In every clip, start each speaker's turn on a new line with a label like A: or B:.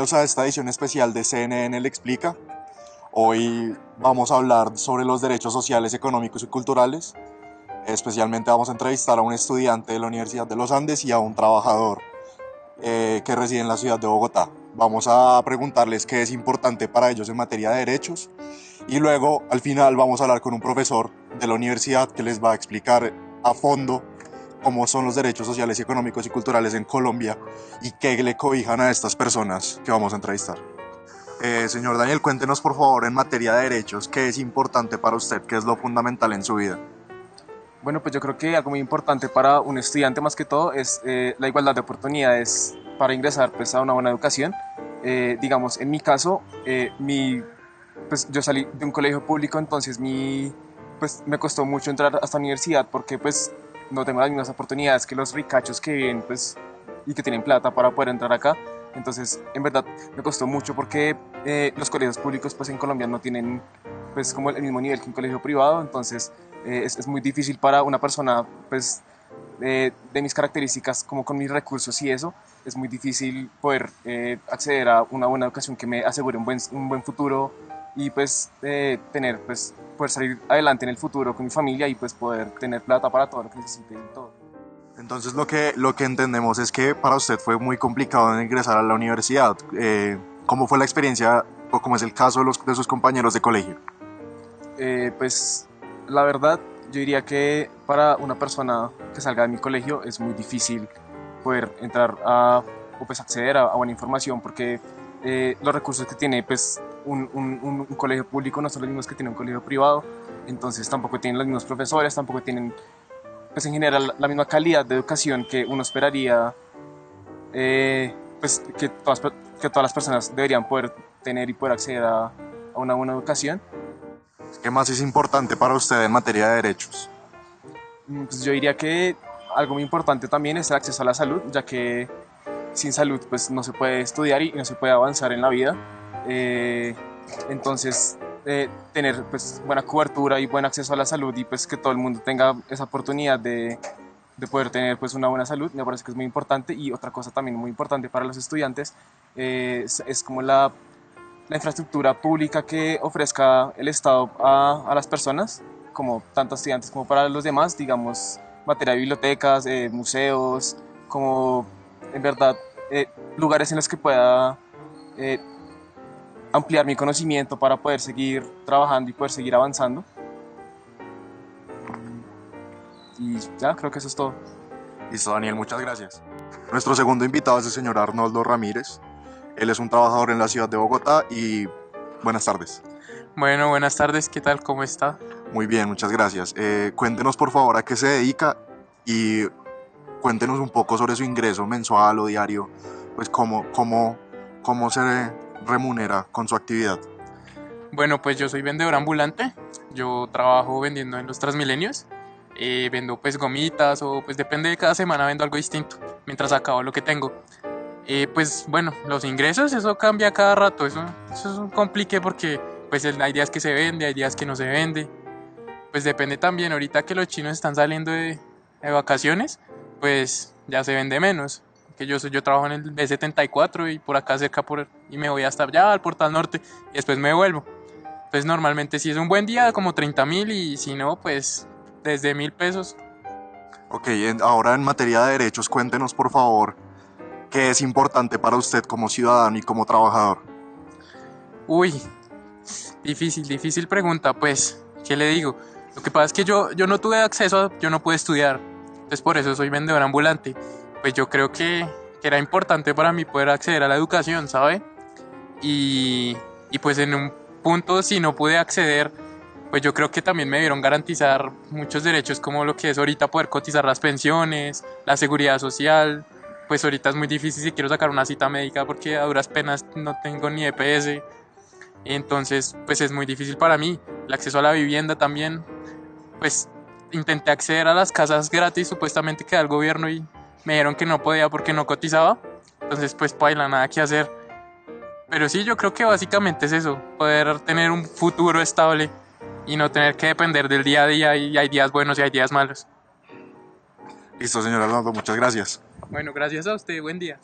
A: Bienvenidos a esta edición especial de CNN Le Explica. Hoy vamos a hablar sobre los derechos sociales, económicos y culturales. Especialmente vamos a entrevistar a un estudiante de la Universidad de los Andes y a un trabajador que reside en la ciudad de Bogotá. Vamos a preguntarles qué es importante para ellos en materia de derechos y luego al final vamos a hablar con un profesor de la universidad que les va a explicar a fondo cómo son los derechos sociales, económicos y culturales en Colombia y qué le cobijan a estas personas que vamos a entrevistar. Señor Daniel, cuéntenos por favor en materia de derechos, ¿qué es importante para usted? ¿Qué es lo fundamental en su vida?
B: Bueno, pues yo creo que algo muy importante para un estudiante más que todo es la igualdad de oportunidades para ingresar pues, a una buena educación. Digamos, en mi caso, pues, yo salí de un colegio público, entonces pues, me costó mucho entrar hasta la universidad porque pues, no tengo las mismas oportunidades que los ricachos que viven pues, y que tienen plata para poder entrar acá. Entonces, en verdad, me costó mucho porque los colegios públicos pues, en Colombia no tienen pues, como el mismo nivel que un colegio privado, entonces es muy difícil para una persona pues, de mis características, como con mis recursos y eso, es muy difícil poder acceder a una buena educación que me asegure un buen futuro y pues tener, pues, poder salir adelante en el futuro con mi familia y pues poder tener plata para todo lo que necesite y todo.
A: Entonces lo que entendemos es que para usted fue muy complicado ingresar a la universidad. ¿Cómo fue la experiencia o cómo es el caso de sus compañeros de colegio?
B: Pues la verdad, yo diría que para una persona que salga de mi colegio es muy difícil poder entrar o pues acceder a buena información porque los recursos que tiene pues un colegio público no son los mismos que tiene un colegio privado, entonces tampoco tienen los mismos profesores, tampoco tienen pues en general la misma calidad de educación que uno esperaría pues que todas las personas deberían poder tener y poder acceder a una buena educación.
A: ¿Qué más es importante para usted en materia de derechos?
B: Pues yo diría que algo muy importante también es el acceso a la salud, ya que sin salud pues no se puede estudiar y no se puede avanzar en la vida. Eh, entonces, tener pues buena cobertura y buen acceso a la salud y pues que todo el mundo tenga esa oportunidad de poder tener pues una buena salud, me parece que es muy importante. Y otra cosa también muy importante para los estudiantes es como la infraestructura pública que ofrezca el Estado a las personas, como tanto estudiantes como para los demás, digamos, materia de bibliotecas, museos, como en verdad lugares en los que pueda eh, ampliar mi conocimiento para poder seguir trabajando y poder seguir avanzando. Y ya, creo que eso es todo.
A: Listo, Daniel, muchas gracias. Nuestro segundo invitado es el señor Arnoldo Ramírez. Él es un trabajador en la ciudad de Bogotá y buenas tardes.
C: Bueno, buenas tardes, ¿qué tal? ¿Cómo está?
A: Muy bien, muchas gracias. Cuéntenos por favor a qué se dedica y cuéntenos un poco sobre su ingreso mensual o diario, pues cómo se remunera con su actividad.
C: Bueno, pues yo soy vendedor ambulante, yo trabajo vendiendo en los Transmilenios, vendo pues gomitas o pues depende de cada semana vendo algo distinto, mientras acabo lo que tengo. Pues bueno, los ingresos, eso cambia cada rato, eso es un complique porque pues hay días que se vende, hay días que no se vende, pues depende también, ahorita que los chinos están saliendo de vacaciones, pues ya se vende menos. Que yo trabajo en el B74 y por acá cerca y me voy hasta allá al Portal Norte y después me vuelvo. Entonces normalmente si es un buen día como 30.000 y si no pues desde 1.000 pesos.
A: Ok, ahora en materia de derechos, cuéntenos por favor qué es importante para usted como ciudadano y como trabajador.
C: Uy, difícil pregunta, pues, ¿qué le digo? Lo que pasa es que yo no tuve acceso, yo no pude estudiar, entonces por eso soy vendedor ambulante. Pues yo creo que era importante para mí poder acceder a la educación, ¿sabe? Y pues en un punto, si no pude acceder, pues yo creo que también me dieron garantizar muchos derechos como lo que es ahorita poder cotizar las pensiones, la seguridad social. Pues ahorita es muy difícil si quiero sacar una cita médica porque a duras penas no tengo ni EPS. Entonces, pues es muy difícil para mí. El acceso a la vivienda también, pues intenté acceder a las casas gratis supuestamente que da el gobierno y me dijeron que no podía porque no cotizaba. Entonces, pues paila, nada que hacer. Pero sí, yo creo que básicamente es eso, poder tener un futuro estable y no tener que depender del día a día y hay días buenos y hay días malos.
A: Listo, señor Arnoldo, muchas gracias.
C: Bueno, gracias a usted, buen día.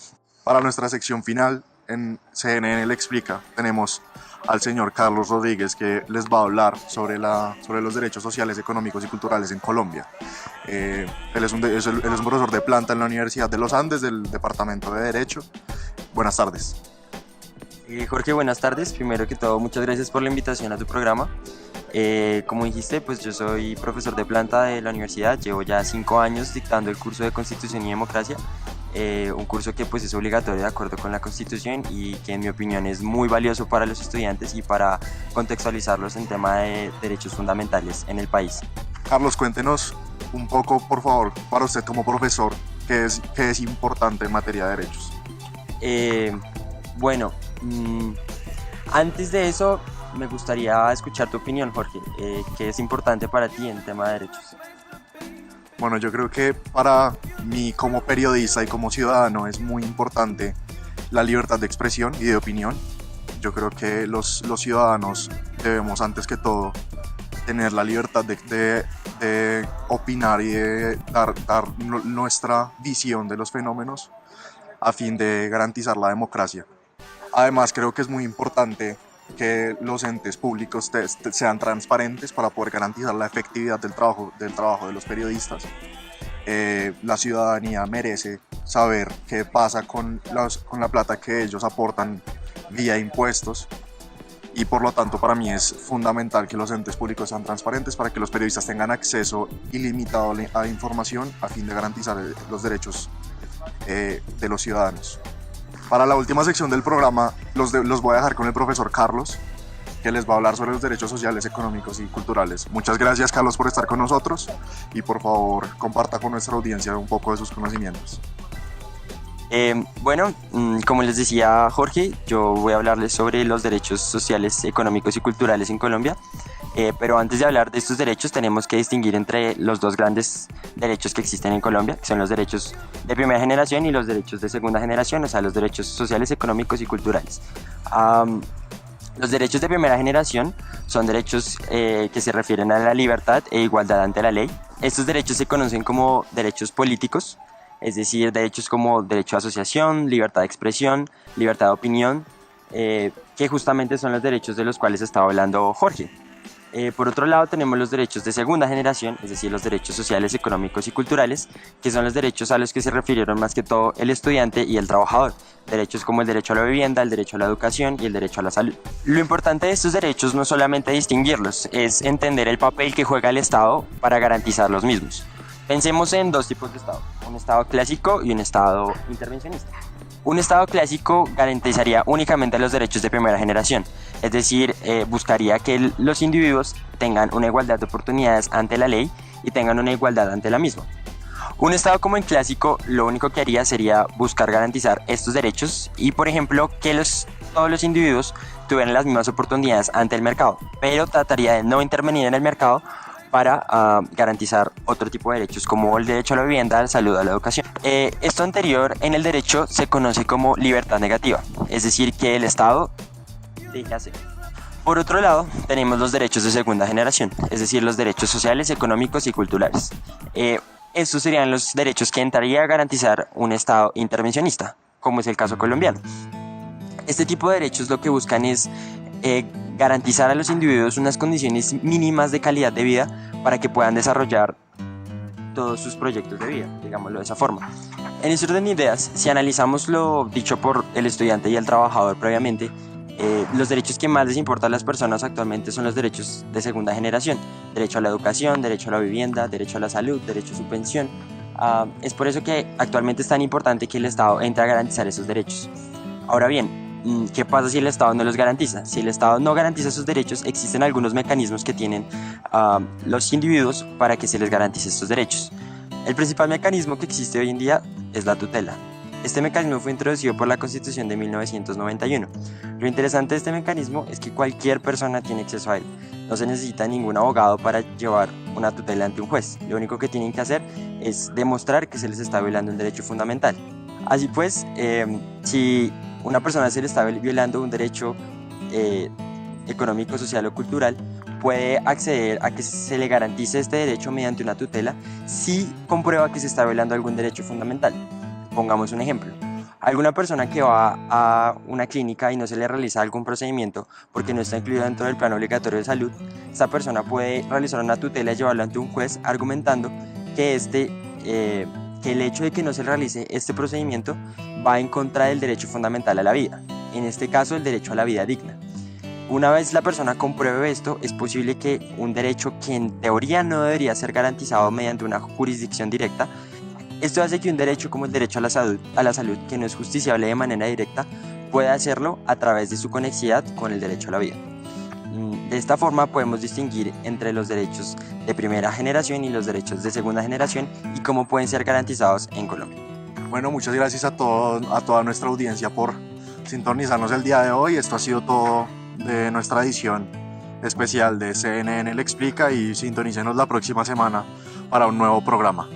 A: Para nuestra sección final en CNN le explica, tenemos al señor Carlos Rodríguez, que les va a hablar sobre los derechos sociales, económicos y culturales en Colombia. Él es un profesor de planta en la Universidad de los Andes del Departamento de Derecho. Buenas tardes.
D: Jorge, buenas tardes. Primero que todo, muchas gracias por la invitación a tu programa. Como dijiste, pues yo soy profesor de planta de la universidad, llevo ya 5 años dictando el curso de Constitución y Democracia, un curso que pues es obligatorio de acuerdo con la Constitución y que en mi opinión es muy valioso para los estudiantes y para contextualizarlos en tema de derechos fundamentales en el país.
A: Carlos, cuéntenos un poco, por favor, para usted como profesor, qué es importante en materia de derechos.
D: Bueno, antes de eso me gustaría escuchar tu opinión, Jorge. ¿Qué es importante para ti en tema de derechos?
A: Bueno, yo creo que para mí como periodista y como ciudadano es muy importante la libertad de expresión y de opinión. Yo creo que los ciudadanos debemos antes que todo tener la libertad de opinar y de dar nuestra visión de los fenómenos a fin de garantizar la democracia. Además, creo que es muy importante que los entes públicos sean transparentes para poder garantizar la efectividad del trabajo de los periodistas. La ciudadanía merece saber qué pasa con la plata que ellos aportan vía impuestos y por lo tanto para mí es fundamental que los entes públicos sean transparentes para que los periodistas tengan acceso ilimitado a información a fin de garantizar los derechos de los ciudadanos. Para la última sección del programa los voy a dejar con el profesor Carlos, que les va a hablar sobre los derechos sociales, económicos y culturales. Muchas gracias, Carlos, por estar con nosotros y por favor comparta con nuestra audiencia un poco de sus conocimientos.
D: Bueno, como les decía Jorge, yo voy a hablarles sobre los derechos sociales, económicos y culturales en Colombia. Pero antes de hablar de estos derechos tenemos que distinguir entre los dos grandes derechos que existen en Colombia, que son los derechos de primera generación y los derechos de segunda generación, o sea, los derechos sociales, económicos y culturales. Los derechos de primera generación son derechos que se refieren a la libertad e igualdad ante la ley. Estos derechos se conocen como derechos políticos, es decir, derechos como derecho a asociación, libertad de expresión, libertad de opinión, que justamente son los derechos de los cuales estaba hablando Jorge. Por otro lado tenemos los derechos de segunda generación, es decir, los derechos sociales, económicos y culturales, que son los derechos a los que se refirieron más que todo el estudiante y el trabajador. Derechos como el derecho a la vivienda, el derecho a la educación y el derecho a la salud. Lo importante de estos derechos no es solamente distinguirlos, es entender el papel que juega el Estado para garantizar los mismos. Pensemos en dos tipos de Estado, un Estado clásico y un Estado intervencionista. Un Estado clásico garantizaría únicamente los derechos de primera generación, es decir, buscaría que los individuos tengan una igualdad de oportunidades ante la ley y tengan una igualdad ante la misma. Un Estado como el clásico lo único que haría sería buscar garantizar estos derechos y, por ejemplo, que todos los individuos tuvieran las mismas oportunidades ante el mercado, pero trataría de no intervenir en el mercado para garantizar otro tipo de derechos como el derecho a la vivienda, a la salud, a la educación. Esto anterior en el derecho se conoce como libertad negativa, es decir, que el Estado deje hacer. Por otro lado, tenemos los derechos de segunda generación, es decir, los derechos sociales, económicos y culturales. Estos serían los derechos que entraría a garantizar un Estado intervencionista, como es el caso colombiano. Este tipo de derechos lo que buscan es garantizar a los individuos unas condiciones mínimas de calidad de vida para que puedan desarrollar todos sus proyectos de vida, digámoslo de esa forma. En este orden de ideas, si analizamos lo dicho por el estudiante y el trabajador previamente, los derechos que más les importan a las personas actualmente son los derechos de segunda generación: derecho a la educación, derecho a la vivienda, derecho a la salud, derecho a su pensión. Es por eso que actualmente es tan importante que el Estado entre a garantizar esos derechos. Ahora bien, ¿qué pasa si el Estado no los garantiza? Si el Estado no garantiza esos derechos, existen algunos mecanismos que tienen los individuos para que se les garantice estos derechos. El principal mecanismo que existe hoy en día es la tutela. Este mecanismo fue introducido por la Constitución de 1991. Lo interesante de este mecanismo es que cualquier persona tiene acceso a él. No se necesita ningún abogado para llevar una tutela ante un juez. Lo único que tienen que hacer es demostrar que se les está violando un derecho fundamental. Así pues, si una persona se le está violando un derecho económico, social o cultural, puede acceder a que se le garantice este derecho mediante una tutela si comprueba que se está violando algún derecho fundamental. Pongamos un ejemplo. Alguna persona que va a una clínica y no se le realiza algún procedimiento porque no está incluido dentro del plan obligatorio de salud, esta persona puede realizar una tutela y llevarlo ante un juez argumentando que que el hecho de que no se realice este procedimiento va en contra del derecho fundamental a la vida, en este caso el derecho a la vida digna. Una vez la persona compruebe esto, es posible que un derecho que en teoría no debería ser garantizado mediante una jurisdicción directa, esto hace que un derecho como el derecho a la salud, que no es justiciable de manera directa, pueda hacerlo a través de su conexidad con el derecho a la vida. De esta forma podemos distinguir entre los derechos de primera generación y los derechos de segunda generación y cómo pueden ser garantizados en Colombia.
A: Bueno, muchas gracias a toda nuestra audiencia por sintonizarnos el día de hoy. Esto ha sido todo de nuestra edición especial de CNN Le Explica y sintonícenos la próxima semana para un nuevo programa.